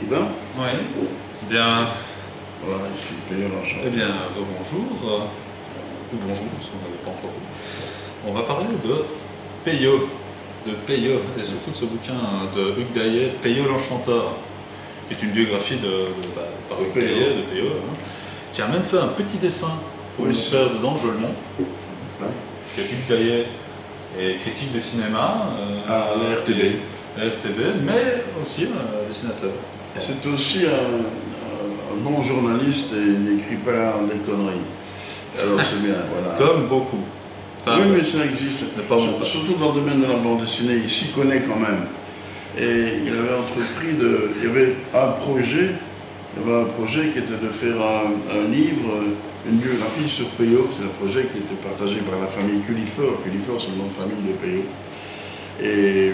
écrivain. Oui. Bien. Voilà, ici, Peyo l'Enchanteur. Eh bien, bonjour. Ou bonjour, parce qu'on n'avait pas encore vu. On va parler de Peyo. De Peyo, et surtout de ce bouquin de Hugues Daillet, Peyo l'Enchanteur, qui est une biographie par Hugues Daillet, de Peyo, qui a même fait un petit dessin pour Oui, nous faire dedans, je le montre. Parce que Hugues Daillet est critique de cinéma à la RTB. Mais aussi un dessinateur. C'est aussi un bon journaliste et il n'écrit pas des conneries. Alors c'est bien, voilà. Comme beaucoup. Enfin, oui, mais ça existe. Surtout dans le domaine de la bande dessinée, il s'y connaît quand même. Et il avait entrepris il y avait un projet qui était de faire un livre, une biographie sur Peyo. C'est un projet qui était partagé par la famille Cullifort. Cullifort, c'est le nom de famille de Peyo. Et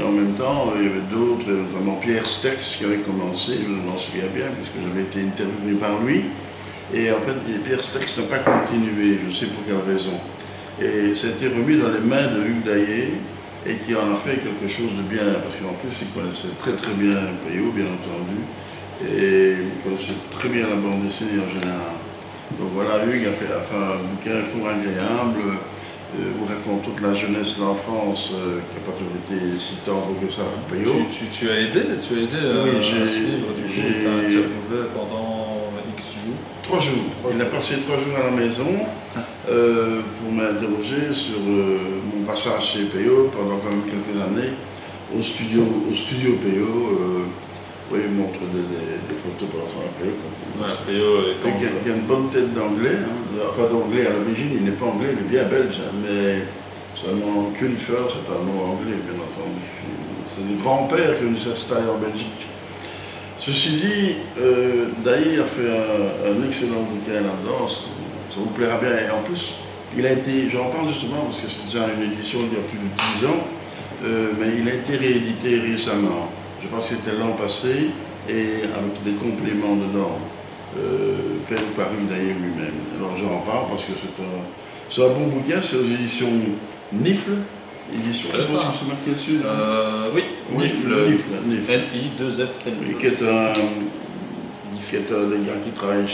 en même temps, il y avait d'autres, notamment Pierre Sterckx qui avait commencé, je m'en souviens bien, puisque j'avais été interviewé par lui. Et en fait, Pierre Sterckx n'a pas continué, je sais pour quelle raison. Et ça a été remis dans les mains de Hugues Daillet, et qui en a fait quelque chose de bien, parce qu'en plus, il connaissait très très bien Peyo, bien entendu, et il connaissait très bien la bande dessinée en général. Donc voilà, Hugues a fait un bouquin fort agréable, où raconte toute la jeunesse, l'enfance, qui n'a pas toujours été si tendre que ça pour Peyo. Tu as aidé à ce livre, du coup, tu as interviewé pendant X jours. 3 jours. Il a passé 3 jours à la maison pour m'interroger sur mon passage chez Peyo pendant quand même quelques années, au studio Peyo. Oui, il montre des photos par exemple à Peyo. Qui a une bonne tête d'anglais, enfin d'anglais à l'origine, il n'est pas anglais, il est bien belge, mais seulement Cullifort, c'est un mot anglais, bien entendu. C'est le grand-père qui est venu s'installer en Belgique. Ceci dit, Daillet a fait un excellent bouquin là-dedans, ça vous plaira bien. Et en plus, il a été, j'en parle justement parce que c'est déjà une édition d'il y a plus de 10 ans, mais il a été réédité récemment. Je pense que c'était l'an passé, et avec des compléments dedans, fait par Hugues Daillet lui-même. Alors j'en parle parce que c'est un bon bouquin, c'est aux éditions Nifl. Édition, je pense que c'est marqué dessus. Oui, Nifl. N-I-2-F-L. Qui est un des gars qui travaille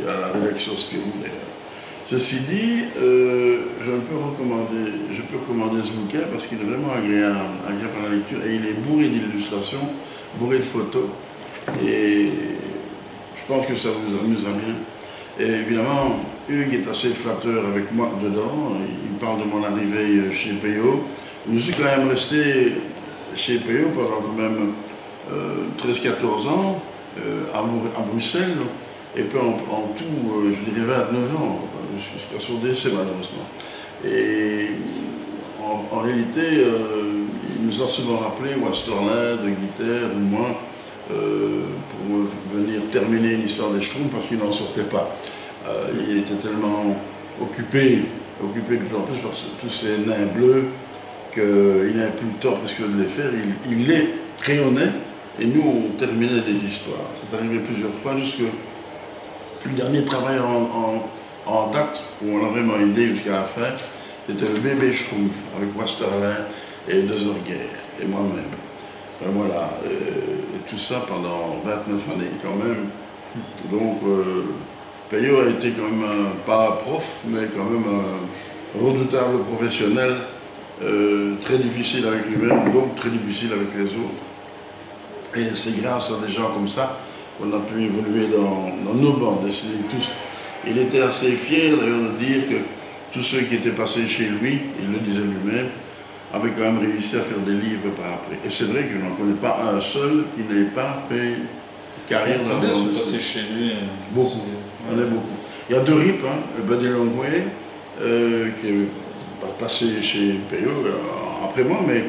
à la rédaction Spirou d'ailleurs. Ceci dit, je peux recommander ce bouquin parce qu'il est vraiment agréable à la lecture, et il est bourré d'illustrations, bourré de photos, et je pense que ça vous amusera bien. Et évidemment, Hugues est assez flatteur avec moi dedans. Il parle de mon arrivée chez Peyo. Je suis quand même resté chez Peyo pendant quand même 13-14 ans, à Bruxelles. Et puis en tout, je dirais 29 ans, jusqu'à son décès malheureusement. Et en réalité, il nous a souvent rappelé, Wasterlin, de Guiter ou moi, pour venir terminer l'histoire des Schtroumpfs parce qu'il n'en sortait pas. Il était tellement occupé de plus en plus par tous ces nains bleus qu'il n'avait plus le temps presque de les faire. Il les crayonnait et nous on terminait les histoires. C'est arrivé plusieurs fois jusque le dernier travail en date où on a vraiment aidé jusqu'à la fin. C'était le bébé Schtroumpf avec Wasterlin et Desorguer et moi-même. Voilà, et tout ça pendant 29 années quand même. Donc, Peyo a été quand même pas un prof, mais quand même un redoutable professionnel, très difficile avec lui-même, donc très difficile avec les autres. Et c'est grâce à des gens comme ça qu'on a pu évoluer dans nos bandes dessinées tous. Il était assez fier d'ailleurs de dire que tous ceux qui étaient passés chez lui, il le disait lui-même, avait quand même réussi à faire des livres par après. Et c'est vrai que je n'en connais pas un seul qui n'ait pas fait carrière dans la bande dessinée. Chez lui. Beaucoup, il y en a beaucoup. Il y a deux RIP, Buddy Longway, qui est passé chez Peyo après moi, mais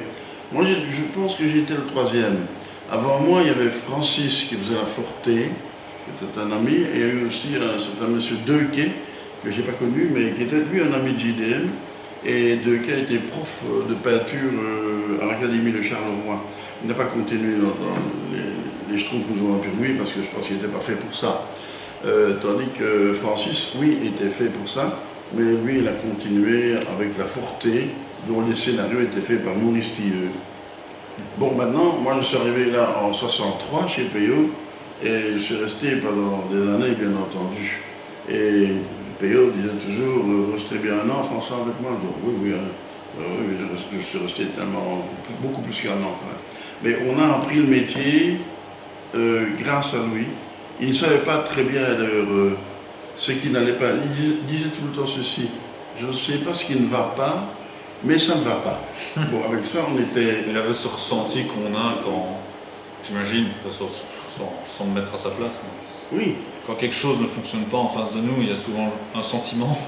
moi je pense que j'étais le troisième. Avant moi, il y avait Francis qui faisait la Forté, qui était un ami, et il y a eu aussi un certain monsieur Dequet, que je n'ai pas connu, mais qui était lui un ami de JDM. Et Dequet était prof de peinture à l'Académie de Charleroi. Il n'a pas continué dans les Schtroumpfs nous ont lui parce que je pense qu'il n'était pas fait pour ça. Tandis que Francis, oui, était fait pour ça, mais lui, il a continué avec la Forté, dont les scénarios étaient faits par Maurice Tilleux. Bon, maintenant, moi je suis arrivé là en 63 chez Peyo, Et je suis resté pendant des années, bien entendu. Et Payot disait toujours, restez bien un an français avec moi. Donc, oui, oui, oui, je suis resté tellement, beaucoup plus qu'un an. Quand même. Mais on a appris le métier grâce à lui. Il ne savait pas très bien d'ailleurs ce qui n'allait pas. Il disait tout le temps ceci, je ne sais pas ce qui ne va pas, mais ça ne va pas. Bon, avec ça, on était... Il avait ce ressenti qu'on a quand, j'imagine, sans me mettre à sa place, mais Oui. quand quelque chose ne fonctionne pas en face de nous, il y a souvent un sentiment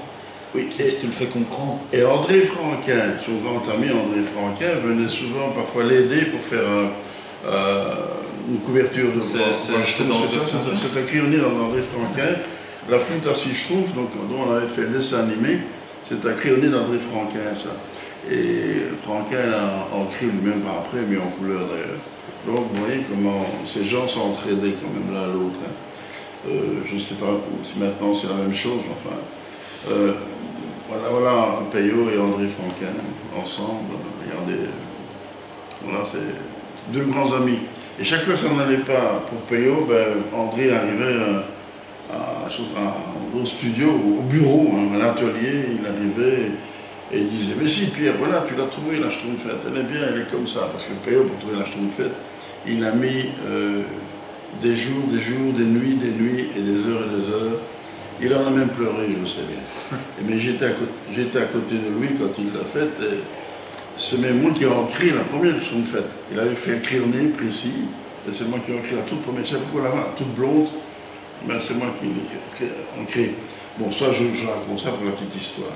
Oui. qui te le fait comprendre. Et André Franquin, son grand ami André Franquin, venait souvent parfois l'aider pour faire une couverture de C'est écrit dans André Franquin. La flûte à six schtroumpfs, donc dont on avait fait le dessin animé, c'est écrit d'André Franquin, ça. Et Franquin a écrit lui-même par après, mis en couleur d'ailleurs. Donc vous voyez comment ces gens s'entraidaient quand même l'un à l'autre. Hein. Je ne sais pas si maintenant c'est la même chose, enfin. Voilà Payot et André Franquin ensemble. Regardez, voilà, c'est deux grands amis. Et chaque fois que ça n'allait pas pour Payot, ben, André arrivait au studio, au bureau, hein, à l'atelier, il arrivait et il disait, mais si Pierre, voilà, tu l'as trouvé la schtroumpfette, elle est bien, elle est comme ça. Parce que Payot, pour trouver la schtroumpfette, il a mis des jours, des nuits et des heures. Il en a même pleuré, je le sais bien. Mais j'étais à côté de lui quand il l'a faite. C'est même moi qui ai écrit la première schtroumpfette. Il avait fait écrire né précis, et c'est moi qui ai écrit la toute première. Chaque fois qu'on la voit, toute blonde, ben c'est moi qui l'ai écrit. Bon, ça, je raconte ça pour la petite histoire.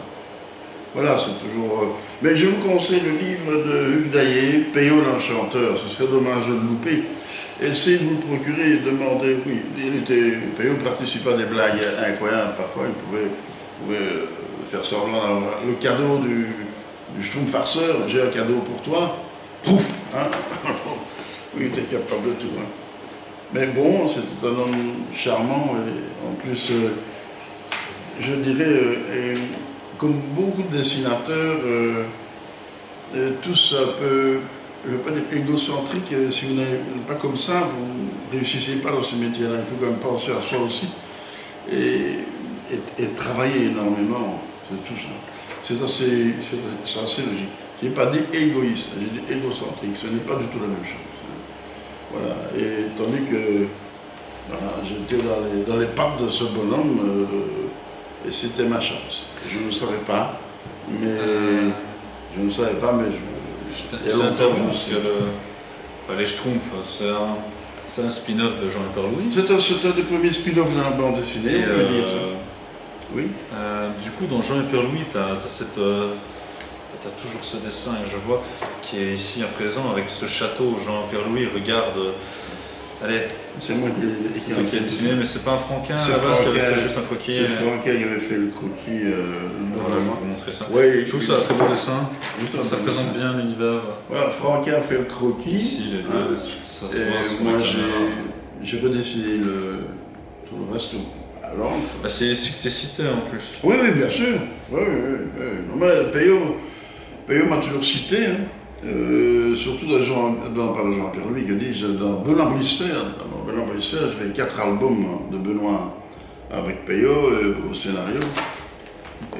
Voilà, c'est toujours... Mais je vous conseille le livre de Hugues Daillet, Payot l'Enchanteur. Ce serait dommage de le louper. Essayez de vous le procurer, demandez, oui, Payot participait à des blagues incroyables, parfois il pouvait faire semblant d'avoir le cadeau du Schtroumpf farceur, j'ai un cadeau pour toi, pouf, hein. Oui, il était capable de tout. Hein. Mais bon, c'était un homme charmant, et en plus, je dirais, comme beaucoup de dessinateurs, tous un peu... Je ne veux pas dire égocentrique, si vous n'êtes pas comme ça, vous ne réussissez pas dans ce métier-là. Il faut quand même penser à soi aussi et travailler énormément. C'est tout ça. C'est assez logique. Je n'ai pas dit égoïste, j'ai dit égocentrique. Ce n'est pas du tout la même chose. Voilà. Et tandis que voilà, j'étais dans les pattes de ce bonhomme et c'était ma chance. Je ne savais pas, mais je je t'interromps parce que les Schtroumpfs, c'est un spin-off de Jean-Pierre Louis. C'est un des premiers spin-offs de la bande dessinée, on peut dire ça. Oui. Du coup, dans Jean-Pierre Louis, tu as toujours ce dessin, je vois, qui est ici à présent, avec ce château. Jean-Pierre Louis regarde. Allez, c'est moi qui ai dessiné, mais c'est pas un Franquin, c'est juste un croquis. C'est Franquin qui avait fait le croquis. Voilà, je vais vous montrer ça. Ouais, je trouve ça un très beau dessin. Ça présente bien l'univers. Voilà, Franquin a fait le croquis. Ici, les deux, ça se voit sur moi, j'ai redessiné tout le reste à l'encre. Bah, c'est ici que tu es cité en plus. Oui, bien sûr. Oui. Payot m'a toujours cité. Hein. Surtout par Jean-Pierre Louis, que dis-je, dans Benoît Brister. Dans Benoît Brister, j'ai fait 4 albums de Benoît avec Payot au scénario.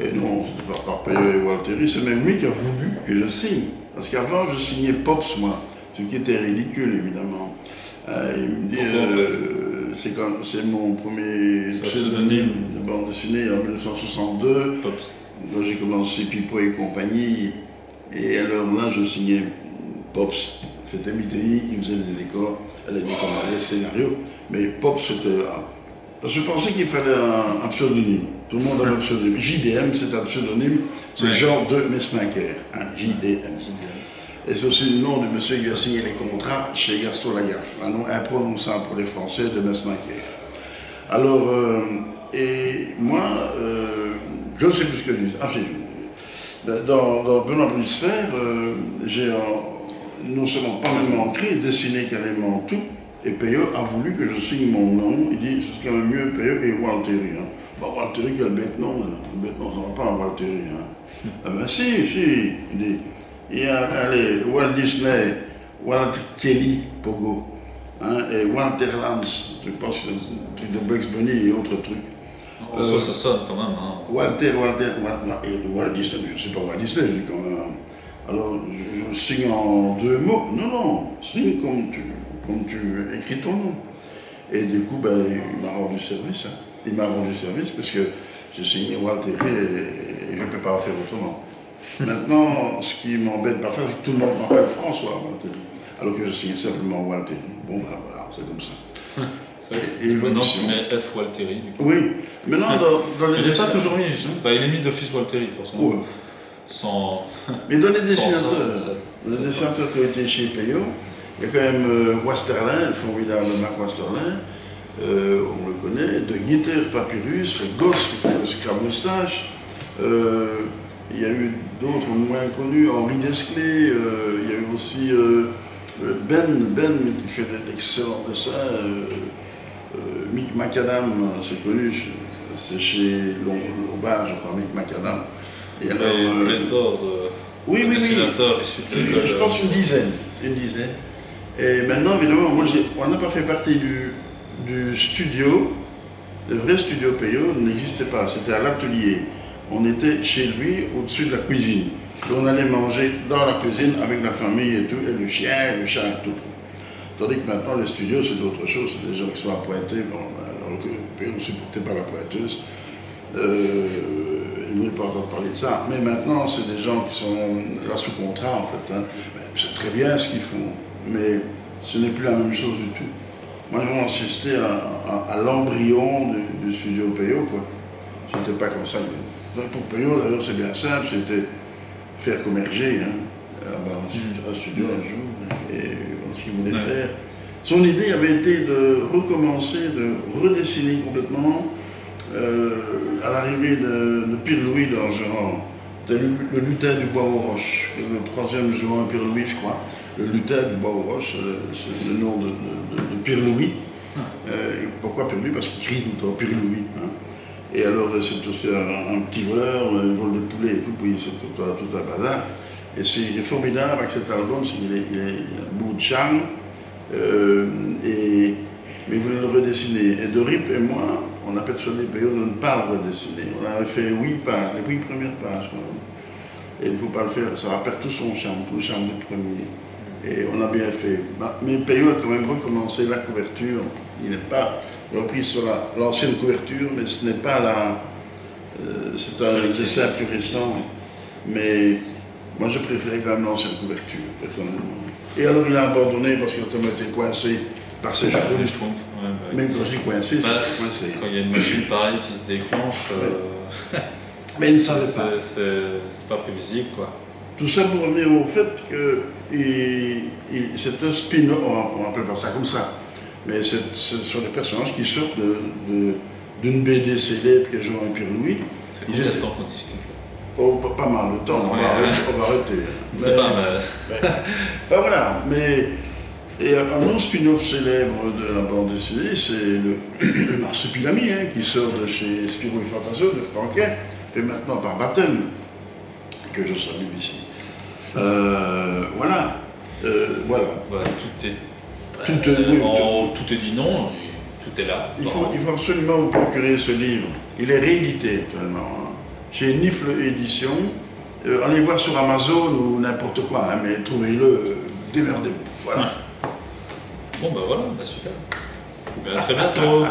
Et non, c'était pas par Payot et Walteri, c'est même lui qui a voulu que je signe. Parce qu'avant, je signais Pops, moi, ce qui était ridicule, évidemment. Il me dit, c'est mon premier pseudonyme de bande dessinée en 1962. Pops. Quand j'ai commencé Pipo et compagnie. Et alors là, je signais Pops. C'était Mitterrand qui faisait les décors, les scénarios. Mais Pops, c'était... Parce que je pensais qu'il fallait un pseudonyme. Tout le monde a un pseudonyme. JDM, c'est un pseudonyme. C'est le genre de Mesmaker. Hein, JDM. Et c'est aussi le nom du monsieur qui a signé les contrats chez Gaston Lagaffe. Un nom imprononçable pour les Français de Mesmaker. Alors, et moi, je ne sais plus ce que je dis. Ah, si, dans Benoît Brister, j'ai non seulement pas même écrit, dessiné carrément tout, et Payot a voulu que je signe mon nom. Il dit, c'est quand même mieux Payot et Walteri. Hein. Bon, Walteri, quel bête nom, le bête nom, ça ne va pas un Walteri. Hein. Ah ben si, il dit, il y a, allez, Walt Disney, Walt Kelly, Pogo. hein, et Walter Lantz, je pense que c'est un truc de Bugs Bunny et autres trucs. Ça sonne quand même. Hein. Et Walt Disney, je ne sais pas Walt Disney, je dis quand même. Alors, je signe en 2 mots. Non, signe comme tu écris ton nom. Et du coup, ben, il m'a rendu service. Hein. Il m'a rendu service parce que j'ai signé Walter et je ne peux pas faire autrement. Maintenant, ce qui m'embête parfois, c'est que tout le monde m'appelle François Walter, alors que je signais simplement Walter. Bon, ben voilà, c'est comme ça. C'est vrai que maintenant, tu mets F. Walteri. Du coup. Oui, maintenant, dans les il n'est dessins... pas toujours mis, il est mis d'office Walteri, forcément. Ouais. Sans... Mais dans les dessinateurs qui ont été chez Peyo, il y a quand même Wasterlin, le formidable Marc Wasterlin, on le connaît, de Gitter Papyrus, Goss qui fait le Scramoustache, il y a eu d'autres moins connus, Henri Desclés, il y a eu aussi Ben qui fait d'excellents dessins, Mick Macadam, c'est connu, c'est chez Lombard, je crois, Mick Macadam. Et alors, pléthore de dessinateurs issus de l'école. Je pense une dizaine. Et maintenant, évidemment, on n'a pas fait partie du studio. Le vrai studio Peyo n'existait pas, c'était à l'atelier. On était chez lui, au-dessus de la cuisine. Et on allait manger dans la cuisine avec la famille et tout, et le chien, et le chat et tout. Tandis que maintenant, les studios, c'est d'autres choses, c'est des gens qui sont appointés, alors que Peyo ne supportait pas la pointeuse. Il ne voulait pas entendre parler de ça. Mais maintenant, c'est des gens qui sont là sous contrat, en fait. Hein. C'est très bien ce qu'ils font, mais ce n'est plus la même chose du tout. Moi, je vais assister à l'embryon du studio Peyo, quoi. C'était pas comme ça. Donc, pour Peyo, d'ailleurs, c'est bien simple, c'était faire commerger, hein, un studio un jour, et ce qu'il voulait faire. Son idée avait été de recommencer, de redessiner complètement à l'arrivée de Pirlouis d'Angeran. C'était le lutin du Bois aux Roches, le 3e juin Pirlouis, je crois. Le lutin du Bois aux Roches, c'est le nom de Pirlouis. Pourquoi Pirlouis? Parce qu'il crie tout le temps Pirlouis. Hein. Et alors, c'est aussi un petit voleur, il vole des poulets et tout, puis c'est tout un bazar. Et ce qui est formidable avec cet album, c'est qu'il a beaucoup de charme, mais il voulait le redessiner. Et Dorip et moi, on a persuadé Peyo de ne pas le redessiner. On avait fait 8 pages, les 8 premières pages. Et il ne faut pas le faire, ça va perdre tout son charme, tout le charme du premier. Et on a bien fait. Mais Peyo a quand même recommencé la couverture. Il a repris sur l'ancienne couverture, mais ce n'est pas c'est un dessin plus récent. Mais moi, je préférais quand même l'ancienne couverture, personnellement. Et alors, il a abandonné parce qu'il a été coincé par ses cheveux. Les Schtroumpfs. Ouais, Même quand je dis coincé, c'est coincé. Quand il y a une machine pareille qui se déclenche, mais il ne savait pas. C'est pas prévisible, quoi. Tout ça pour revenir au fait que c'est un spin-off, on n'appelle pas ça comme ça, mais ce sont des personnages qui sortent d'une BD célèbre que Jean et Pierre-Louis. C'est combien de temps qu'on discute? Oh, pas mal de temps, on va arrêter. C'est pas mal. Voilà, mais et un autre spin-off célèbre de la bande dessinée, c'est le Marsupilami, hein, qui sort de chez Spirou et Fantasio, de Franquet, fait maintenant par Baptême, que je salue ici. Voilà. Voilà. Tout est dit non, tout est là. Il faut absolument vous procurer ce livre. Il est réédité actuellement. Hein. Chez Nifle Édition. Allez voir sur Amazon ou n'importe quoi, hein, mais trouvez-le, démerdez-vous. Voilà. Bon, ben voilà, super. À très bientôt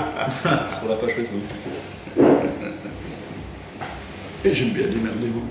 sur la page Facebook. Et j'aime bien démerdez-vous.